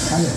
Hello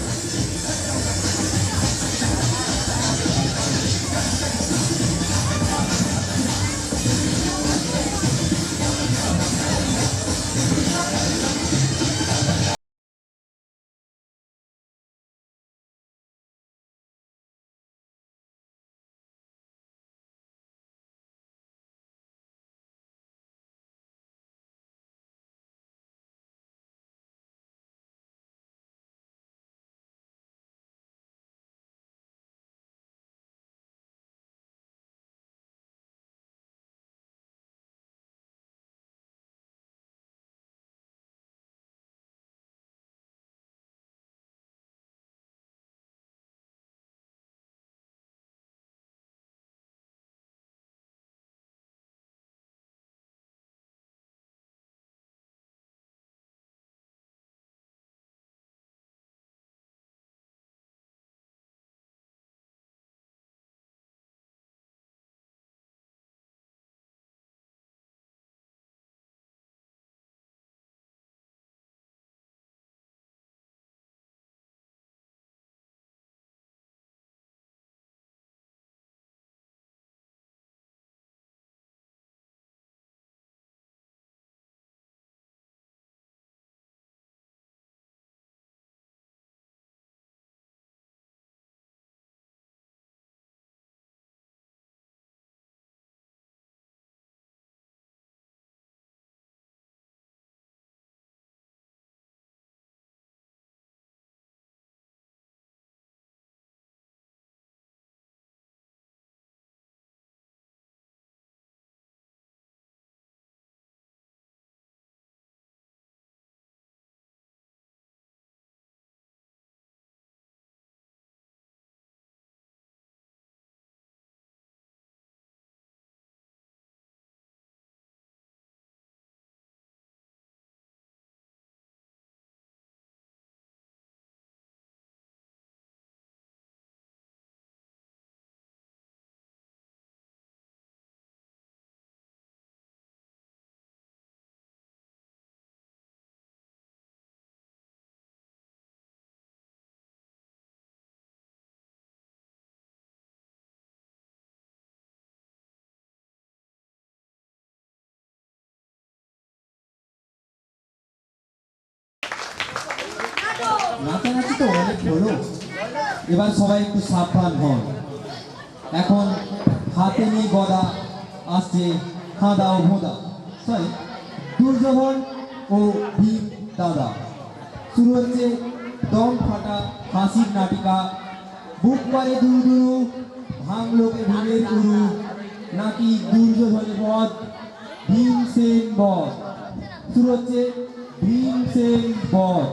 নাচানাচি তো অনেক হলো, এবার সবাই একটু সাবধান হন। এখন হাতে নিয়ে গদা আসছে খাঁদা ও ভোঁদা, সরি দুর্যোধন ও ভীম দাদা। শুরু হচ্ছে দম ফাটা হাসির নাটিকা, বুক পারে দুরু দুরু, ভাঙলোকে ভীমের উরু, নাকি দুর্যোধনের বধ, ভীমসেন বধ। শুরু হচ্ছে ভীমসেন বধ।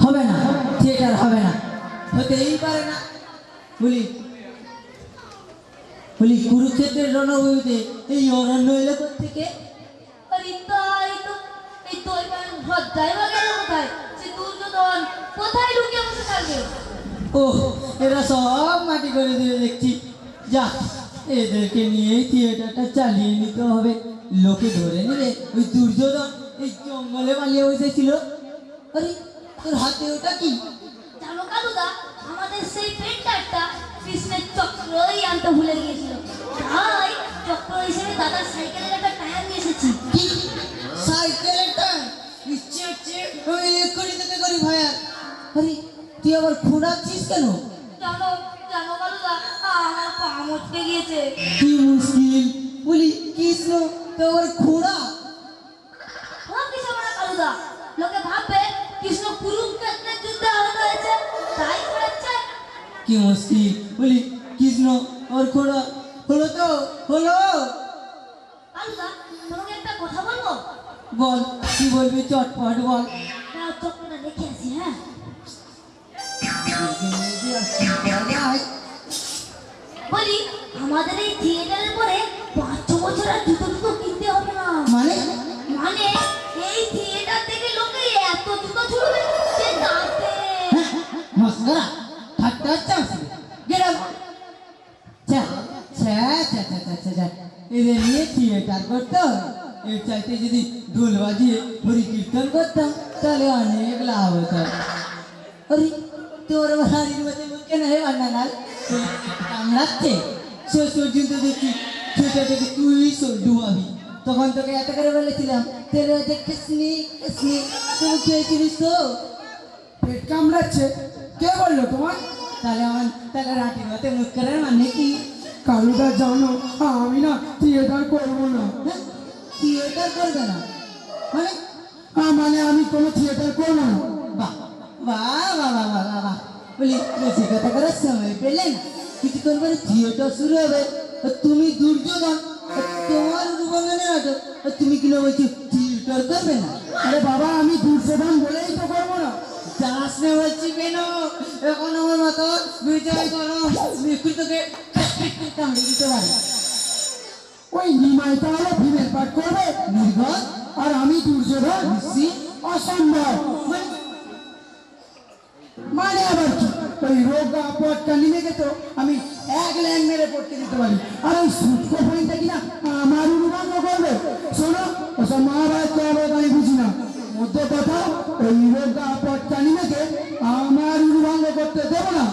হবে না, থিয়েটার হবে না, হতেই পারে না। বলি বলি কুরুক্ষেত্রের রণভূমিতে এই অরণ্য এলো থেকে? আরে তাই তো, এই তো এবার ভদ্রাই বা গেল কোথায়? সে দুর্যোধন কোথায় লুকিয়ে বসে থাকবে? ও, এরা সব মাটি করে দিয়ে দেখছি। যা, এদেরকে নিয়েই থিয়েটারটা চালিয়ে নিতে হবে। লোকে ধরে নিলে ওই দুর্যোধন এই জঙ্গলে পালিয়ে বসেছিল। আরে তোর হাতে ওটা কি? জানো কালুদা, আমাদের সেই পেন্টারটা কৃষ্ণের চক্রই আনতে ভুলে গিয়েছিল, তাই চক্র হিসেবে দাদার সাইকেলের একটা টায়ার নিয়ে এসেছি। কি সাইকেলের টায়ার? ইচ্ছে হচ্ছে আমি এক্ষুনি তোকে করি ভাইয়া। আরে তুই আবার খোঁড়াচ্ছিস কেন? জানো জানো কালুদা, আমার পা মচকে গিয়েছে। কি মুশকিল, বলি কৃষ্ণ তো আবার খোঁড়া? ও কিছু না কালুদা, লোকে ভাববে কৃষ্ণ কুরুক্ষেত্রের যুদ্ধে আহত হয়েছে, তাই করেছে। কি মুশকিল, বলি কৃষ্ণ আর খোঁড়া হলো তো হলো? কালুদা, তোমাকে একটা কথা বলবো? বল, কি বলবি চটপট বল। দাও চক্রটা রেখে আসি, হ্যাঁ? এদেরকে নিয়ে যে আর কি করা যায়? বলি আমাদের এই থিয়েটারের পরে 5-6 বছর আর জুতো টুতো কিনতে হবে না। মানে মানে এই থিয়েটার থেকে লোকে এত জুতো ছুড়বে যে তাতে মস্করা ঠাট্টা হচ্ছে গেট আউট। ছ্যা ছ্যা ছ্যা ছ্যা ছ্যা ছ্যা ছ্যা। এদের নিয়ে থিয়েটার করতে হবে। এর চাইতে যদি ঢোল বাজিয়ে হরি কীর্তন করতাম তাহলে অনেক লাভ হতো। হরি তোর বাড়ির মধ্যে মুখে না বান্না লাল কামড়াচ্ছে শেষ পর্যন্ত দেখছি সেটা থেকে তুই ডুবাবি। তখন তোকে এত করে বলেছিলাম তেলে হচ্ছে কিসনি কিসনি, তুমি খেয়েছিলিস তো? পেট কামড়াচ্ছে, কে বললো তোমার? তাহলে রাতের রাতে মুখ করার মানে কি? কালুদা জানো আমি না থিয়েটার করবো না। থিয়েটার করবে না মানে? মানে আমি কোনো থিয়েটার করবো না। বাহ বাহ বাহ বাহ বাহ বাহ বাহ। বলি বেশি কথা করার সময় পেলেন, কিছুক্ষণ পরে থিয়েটার শুরু হবে। আর তুমি দুর্যোধন, আর তোমার রূপাঙ্গনের নাটক, আর তুমি কিনা বলছি থিয়েটার করবে না? আরে বাবা আমি দুর্যোধন বলেই তো করবো না। যাস না বলছি কেন? এখন আমার মাথা বিজয় করো, একটু তোকে কামড়ে দিতে পারি। ওই নিমাই তাহলে ভীমের পাঠ করবে নির্ঘাত আর আমি দুর্যোধন? অসম্ভব। মানে আবার কি? ওই রোগা পটকা নিমে গেত আমি এক লাইন মেরে পড়তে দিতে পারি, আর ওই সুটকো পয়েন্টটা কিনা আমার উন্মাঙ্গ করবে। শোনো ওসব মহাভারত তো আমি বুঝি না। মধ্যে কথা ওই রোগা পটকা নিমেকে আমার উন্মাঙ্গ করতে দেবো না।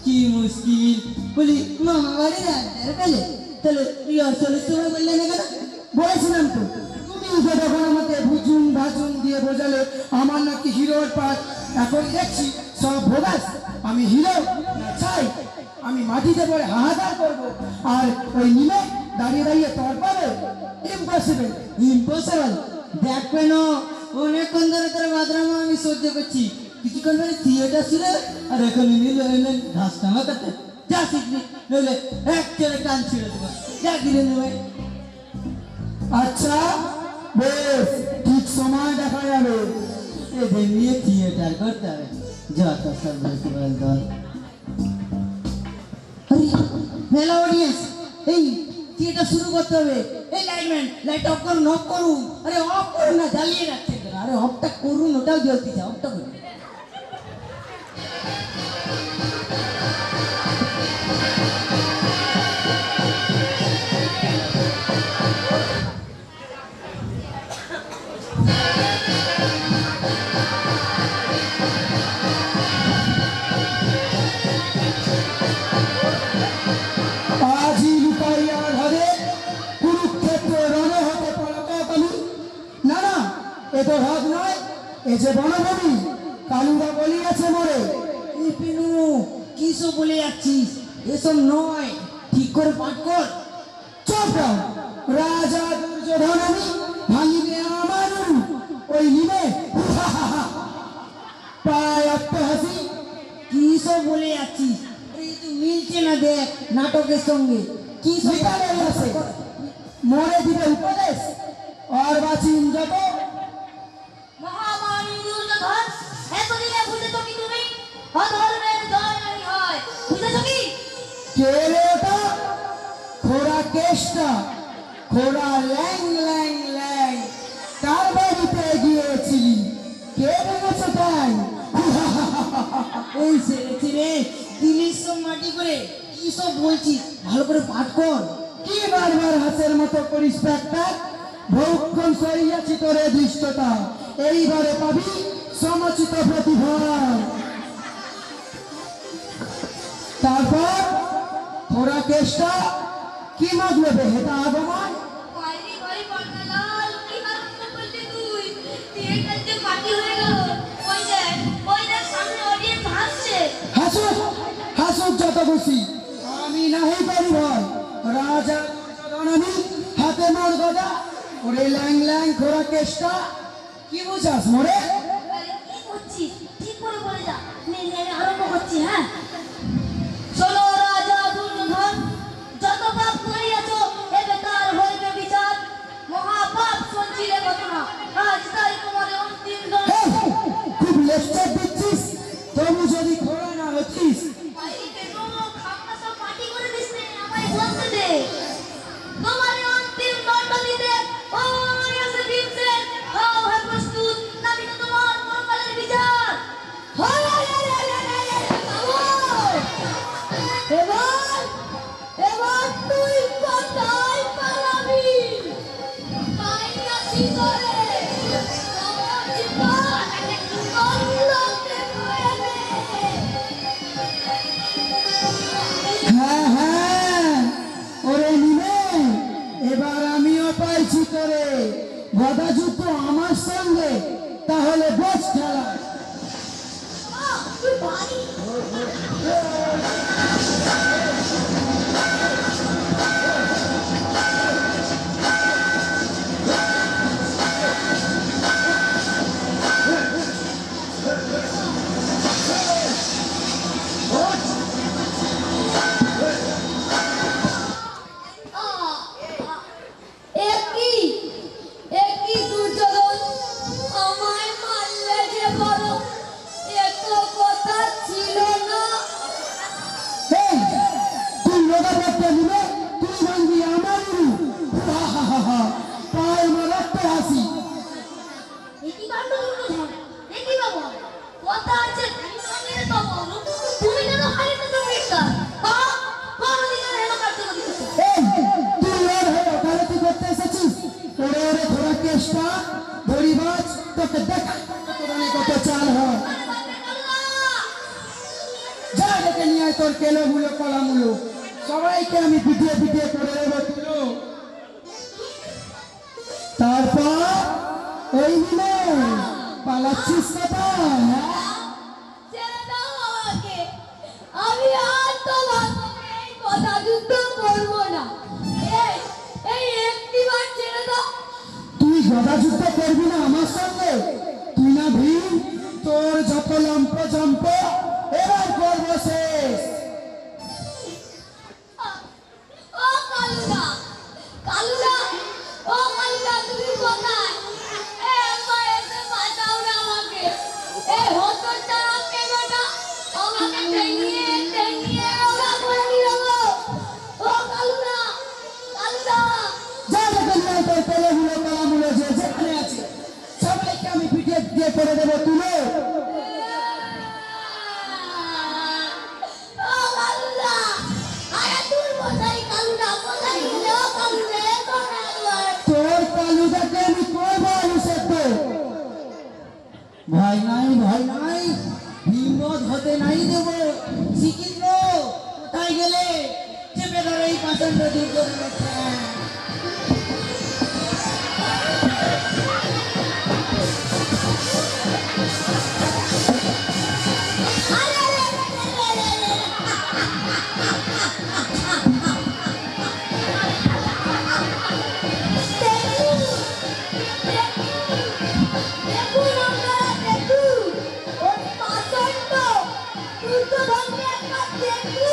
কি মুশকিল। বলি মামা বাড়ির আড্ডার পেলে তাহলে রিহার্সালের সময় বললে না কেন? বলেছিলাম তো, তুমি উঠে তখন আমাকে বুঝুন ভাজুন দিয়ে বোঝালে আমার নাকি হিরোর পাঠ। এখন দেখছি সব ভোগাস। আমি হিরো না চাই, আমি মাটিতে পড়ে হাহাকার করবো আর ওই নিমে দাঁড়িয়ে দাঁড়িয়ে তর পাবে। ইম্পসিবল। ইম্পসিবল। দেখ কেন অনেকক্ষণ ধরে তোর বাদরামা আমি সহ্য করছি, কিছুক্ষণ ধরে থিয়েটার শুরু আর এখন ঘাস টাঙা করতে যা শিখবি, নইলে এক চলে কান ছিঁড়ে দেবো। যা গিরে নেবে। আচ্ছা বেশ, ঠিক সময় দেখা যাবে। এদের নিয়ে থিয়েটার করতে হবে, যত সব দল। আরে মেলা অডিয়েন্স, এই থিয়েটার শুরু করতে হবে। এই লাইটম্যান লাইট অফ করুন, অফ করুন। আরে অফ করুন না, জ্বালিয়ে রাখছেন কেন? আরে অফটা করুন, ওটাও জ্বলতেছে, অফটা করুন। আজই লুকাইয়ার ঘরে কুরুক্ষেত্র রণে হতে পলাতক আমি। না না, এ তো হক নয়, এ যে বনভূমি। কালুদা বলিয়াছে মোরে। এই পিনু কি সব বলে যাচ্ছিস? এসব নয়, ঠিক করে পাঠ কর। চুপ রাও। রাজা দুর্যোধন আমি, ভাঙিবে আমার উরু। ওই নিমে পায় হাসি। কি সব বলে যাচ্ছিস? আরে এ তো মিলছে না, দেখ নাটকের সঙ্গে কি সব বিকালে আসে মোরে দিবে উপদেশ। আর বাঁচিন যত মহামানী দুর্যোধন, এতদিনে বুঝেছো কি তুমি? অধর্মের জয় নাই হয়, বুঝেছো কি? কে রে ওটা? খোড়া কেষ্টা, খোড়া ল্যাং ল্যাং ল্যাং। কার বাড়িতে গিয়েছিলি? কে ভেঙেছে তাই? এই ছেড়েছি রে, দিলির সব মাটি করে। কি সব বলছিস? ভালো করে পাঠ কর। কি বারবার হাসের মতো করিস প্যাকটা? ভক্ষণ সরিয়াছি তোরে দৃষ্টতা, এইবারে পাবি সমচিত প্রতিভার। তারপর খোড়া কেষ্টা কি মতলবে হেতা আগমন? বাইরে বাড়ি পান্নালাল, কি আরম্ভ করলি তুই? থিয়েটার যে পার্টি হয়ে গেল। ওই দেখ সামনে অডিয়েন্স হাসছে। হাসুক হাসুক যত খুশি, আমি নাহি করি ভয়। রাজা দুর্যোধন আমি, হাতে মোর গদা। ওরে ল্যাং ল্যাং খোড়া কেষ্টা, কি বুঝাস মোরে? আরে কি করছিস? ঠিক করে বলে যা। নে নে আমি আরম্ভ করছি, হ্যাঁ? শোনো রাজা দুর্যোধন, যত পাপ করিয়াছ এবে তার হইবে বিচার। মহাপাপ সঞ্চিলে ঘটনা, আজ তাই তোমার অন্তিম দণ্ড। তোর কেলোগুলো কলামুলো সবাইকে আমি পিটিয়ে পিটিয়ে করে দেবো তুলো। তারপর এই দিনে পালাচ্ছিস কোথায়? ছেড়ে দাও আমাকে, আমি আর তোমার সঙ্গে এই কথা যুদ্ধ করবো না। এই এই একটিবার ছেড়ে দাও। তুই গদা যুদ্ধ করবি না আমার সঙ্গে? তুই না ভীম, তোর যত লম্প জম্প এবার করবো শেষ। ও কালুদা, কালুদা, ও কালুদা, তুমি কোথায়? এ মা, এসে বাঁচাও না আমাকে। এই হতচ্ছাড়া মেয়েটা আমাকে ঠেঙিয়ে ঠেঙিয়ে ওরা করে দিল গো। ও কালুদা, কালুদা। যা দেখে নিয়ে তোর কেলোগুলো কলামুলো যে যেখানে আছে সবাইকে আমি পিটিয়ে পিটিয়ে করে দেবো তুলো। ও কালুদা, আরে তোর কোথায় কালুদা, কোথায় গেলে? ও কালুদা, এ তোর একবার। তোর কালুদাকে আমি করবো অভিষেক। ভয় নাই, হিম্মত হতে নাই দেব। শ্রীকৃষ্ণ কোথায় গেলে? চেপে ধরে এই পাষাণ্ড দুর্যোধনের ঠ্যাং। আরে রে রে রে রে রে রে। দেখুন, দেখুন আপনারা দেখুন, ওই পাষণ্ড দুর্যোধনকে একবার দেখুন।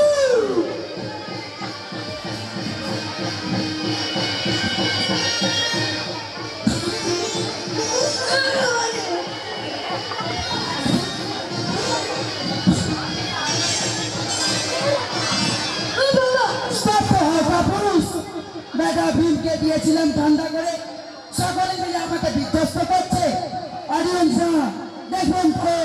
বেটা ভীমকে দিয়েছিলাম ঠান্ডা করে, সকলে মিলে আমাকে বিধ্বস্ত করছে। অডিয়েন্স দেখুন তো।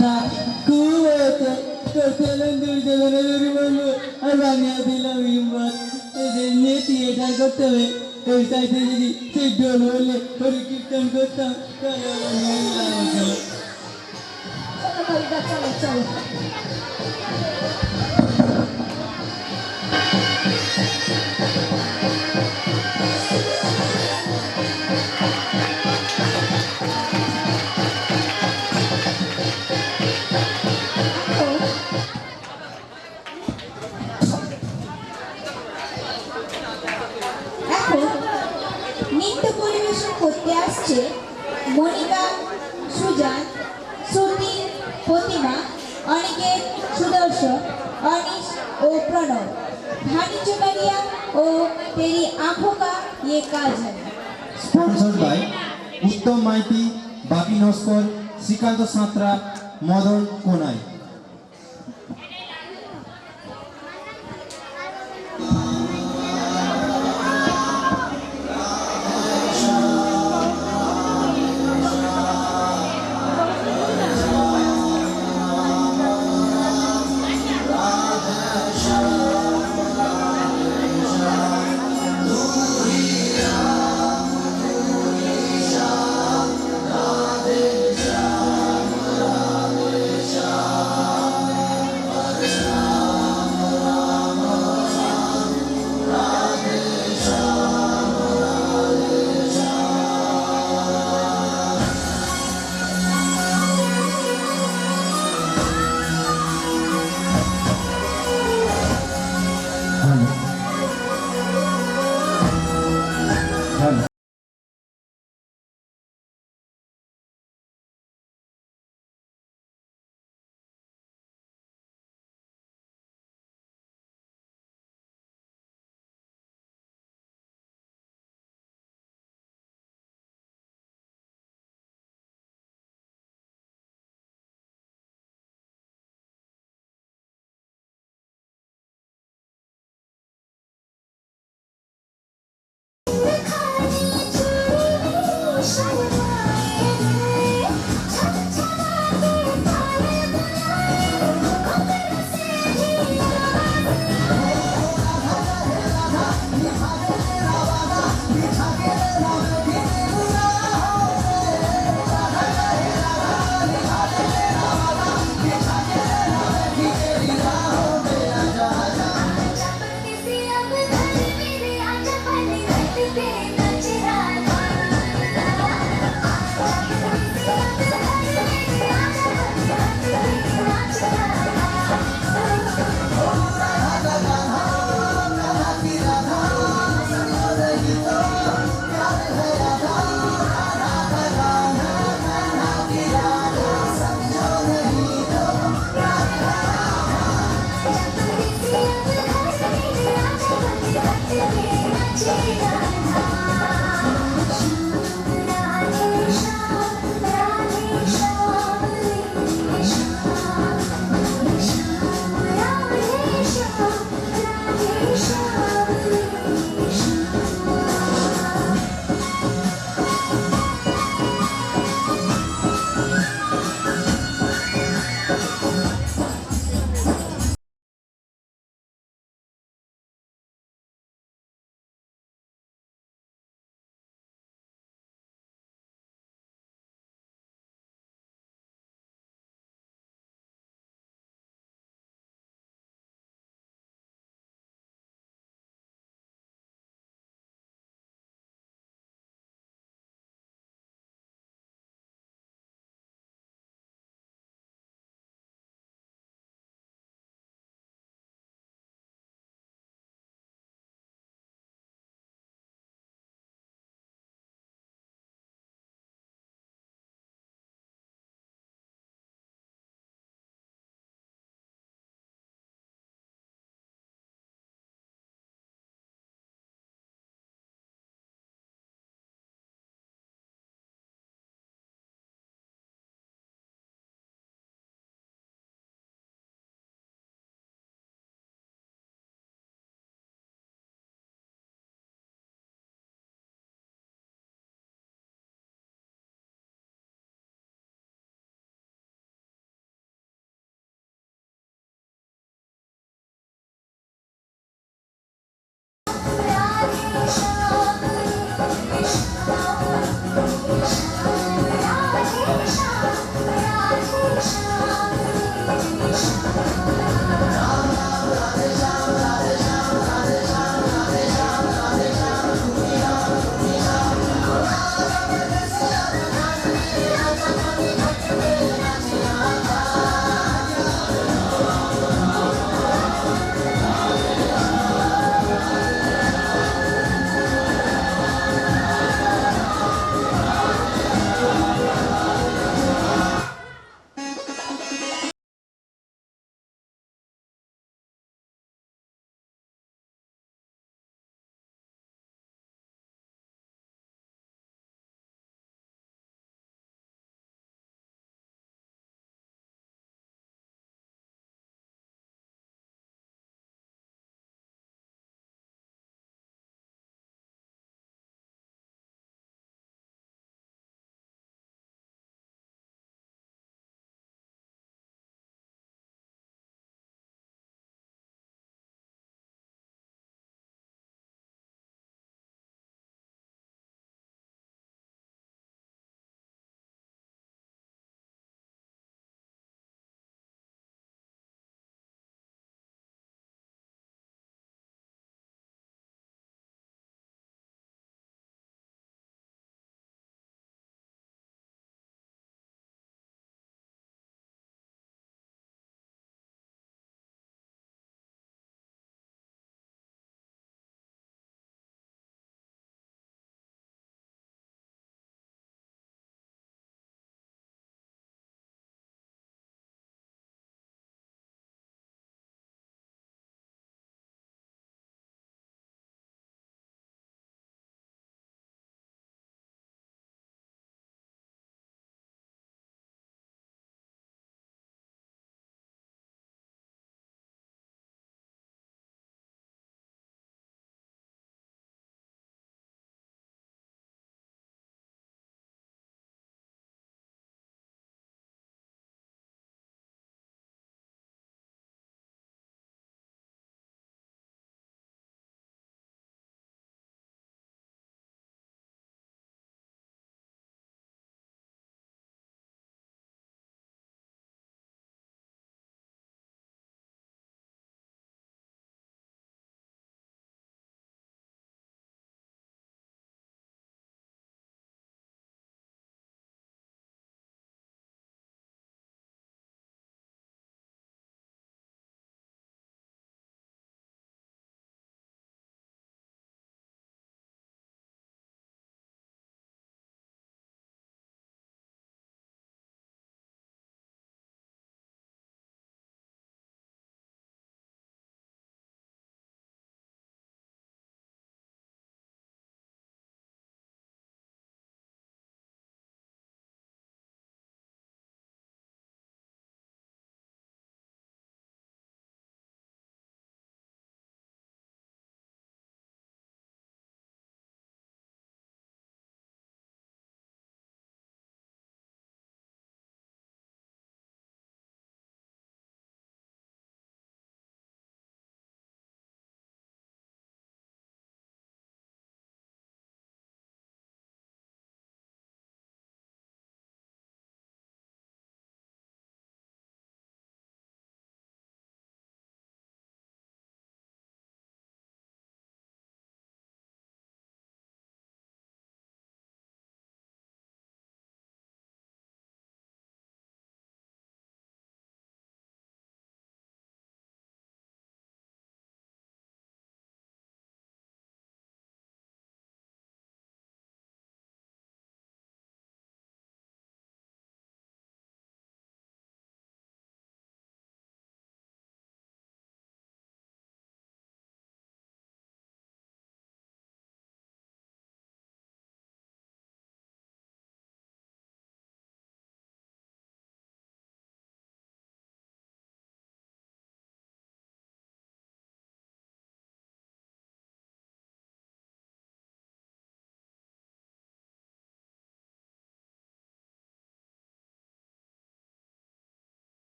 থাক কুয়োতে তোর চলন দুর্যোধনের দুর্বল আর বানিয়ে দিলাম হিম্মত। এদের নিয়ে থিয়েটার করতে হবে। ওই সাইডে যদি সেই ডোল হলে হরি কীর্তন করতাম তাহলে আমার মন লাগতো। চলো চলো। এখন নৃত্য পরিবেশন করতে আসছে মনিকা, সুজান, শ্রুতি, প্রতিমা, অনিকেত, সুদর্শন, অনিশ ও প্রণব। ধানি চুনারিয়া ও তেরি आंखों का ये काजल। স্পন্সর্ড বাই উত্তম মাইতি, বাপি নস্কর, শ্রীকান্ত সাঁতরা, মদন কোনাই।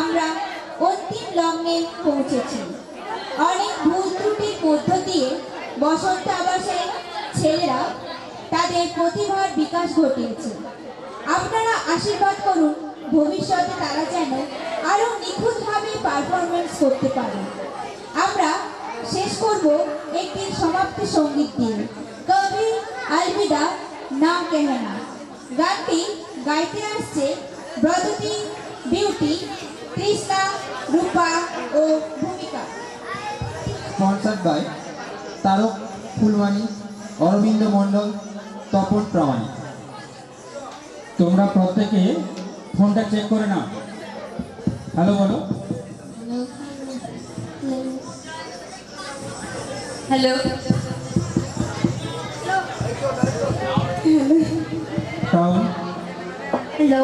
আমরা অন্তিম লগ্নে পৌঁছেছি। অনেক ভুল ত্রুটির মধ্য দিয়ে বসন্ত আবাসের ছেলেরা তাদের প্রতিভার বিকাশ ঘটিয়েছে। আপনারা আশীর্বাদ করুন ভবিষ্যতে তারা যেন আরো নিখুঁতভাবে পারফরমেন্স করতে পারে। আমরা শেষ করব একটি সমাপ্তি সঙ্গীত দিয়ে, কবি আলবিদা না কেহনা। গানটি গাইতে আসছে ব্রজতী, বিউটি, তৃষ্ণা, রূপা ও ভূমিকা। স্পন্সার্ড বাই তারক ফুলবাণী, অরবিন্দ মণ্ডল, তপন প্রামাণিক। তোমরা প্রত্যেকে ফোনটা চেক করে নাও। হ্যালো বলো। Hello, town hello.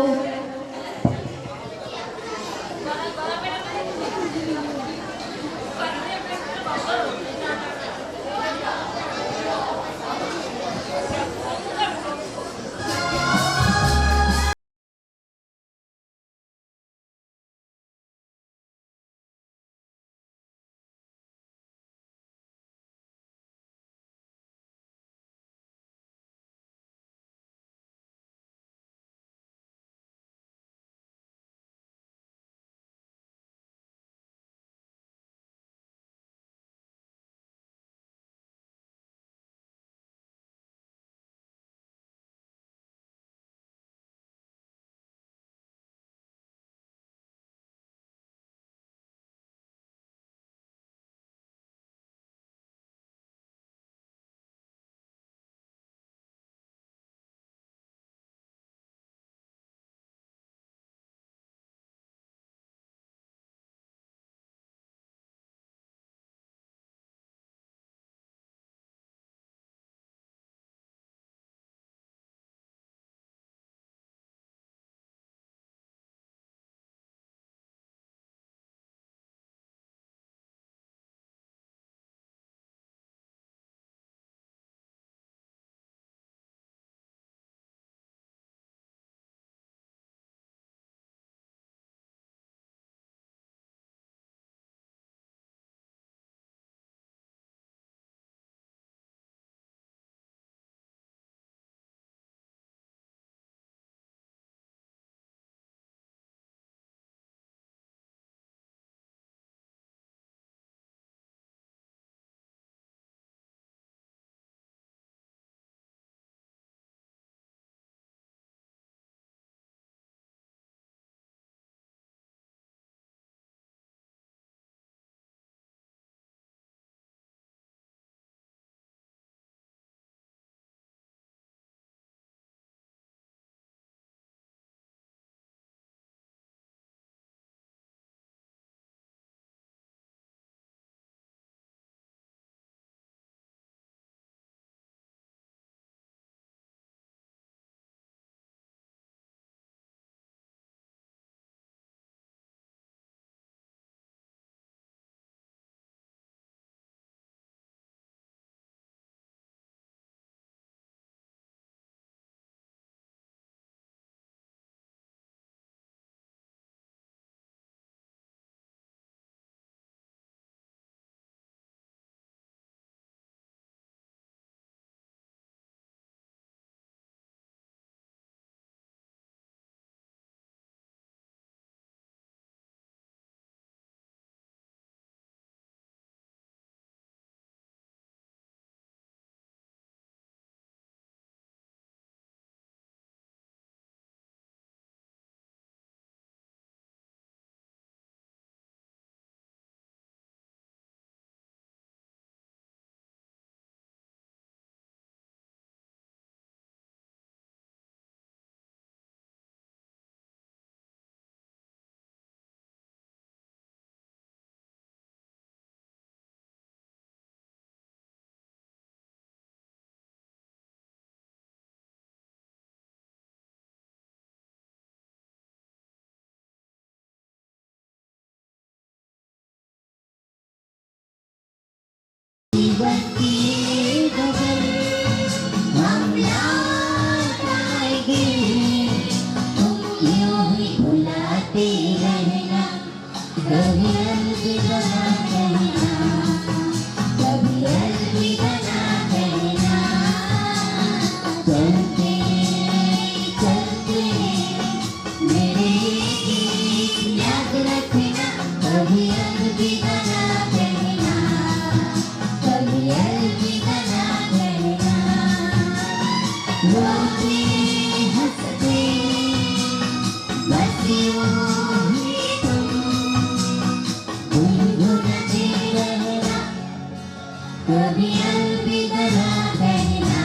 कभी अलविदा ना कहना,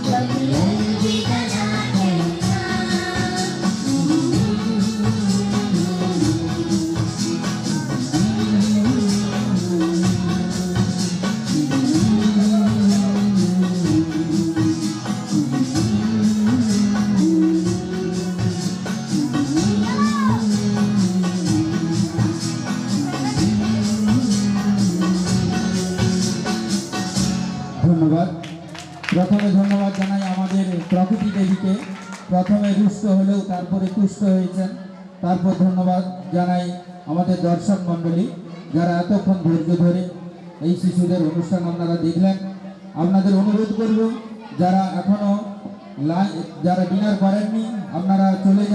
कभी अलविदा ना कहना। ধন্যবাদ। প্রথমে ধন্যবাদ জানাই আমাদের প্রকৃতি দেবীকে। প্রথমে রুষ্ট হলেও তারপরে তুষ্ট হয়েছেন। তারপর ধন্যবাদ জানাই আমাদের দর্শক মণ্ডলী, যারা এতক্ষণ ধৈর্য ধরে এই শিশুদের অনুষ্ঠান আপনারা দেখলেন। আপনাদের অনুরোধ করব, যারা এখনও যারা ডিনার করেননি, আপনারা চলে যান।